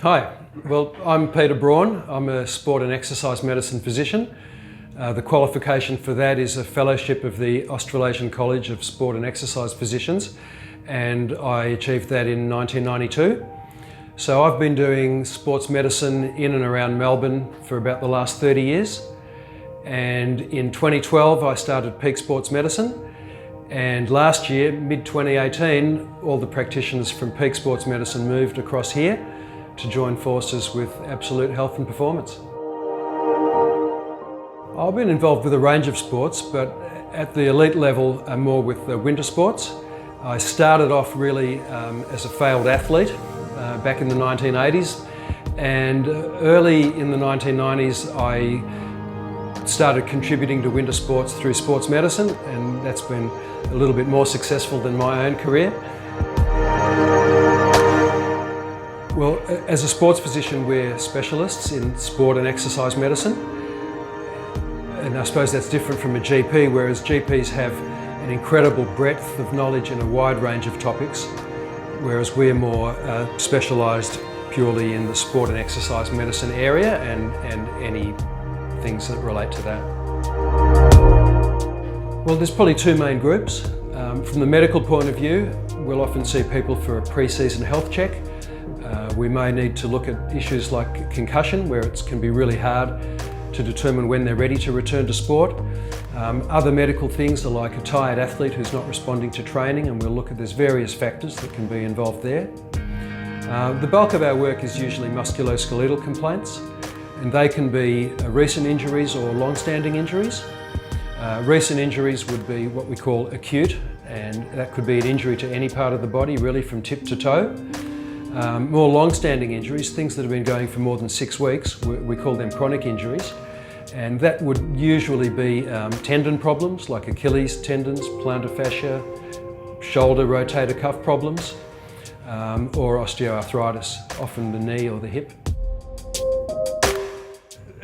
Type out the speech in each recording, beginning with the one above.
Hi, well, I'm Peter Braun. I'm a sport and exercise medicine physician. The qualification for that is a fellowship of the Australasian College of Sport and Exercise Physicians, and I achieved that in 1992. So I've been doing sports medicine in and around Melbourne for about the last 30 years. And in 2012 I started Peak Sports Medicine, and last year, mid-2018, all the practitioners from Peak Sports Medicine moved across here to join forces with Absolute Health and Performance. I've been involved with a range of sports, but at the elite level more with winter sports. I started off really as a failed athlete back in the 1980s, and early in the 1990s I started contributing to winter sports through sports medicine, and that's been a little bit more successful than my own career. Well, as a sports physician, we're specialists in sport and exercise medicine. And I suppose that's different from a GP, whereas GPs have an incredible breadth of knowledge in a wide range of topics, whereas we're more specialised purely in the sport and exercise medicine area and any things that relate to that. Well, there's probably two main groups. From the medical point of view, we'll often see people for a pre-season health check. We may need to look at issues like concussion, where it can be really hard to determine when they're ready to return to sport. Other medical things are like a tired athlete who's not responding to training, and we'll look at there's various factors that can be involved there. The bulk of our work is usually musculoskeletal complaints, and they can be recent injuries or long-standing injuries. Recent injuries would be what we call acute, and that could be an injury to any part of the body, really from tip to toe. More long-standing injuries, things that have been going for more than 6 weeks, we call them chronic injuries, and that would usually be tendon problems like Achilles tendons, plantar fascia, shoulder rotator cuff problems, or osteoarthritis, often the knee or the hip.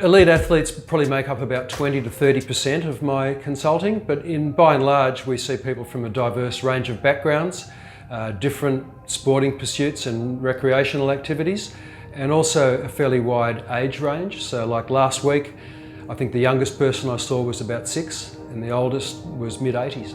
Elite athletes probably make up about 20 to 30% of my consulting, but by and large we see people from a diverse range of backgrounds, different sporting pursuits and recreational activities, and also a fairly wide age range. So like last week, I think the youngest person I saw was about 6 and the oldest was mid-80s.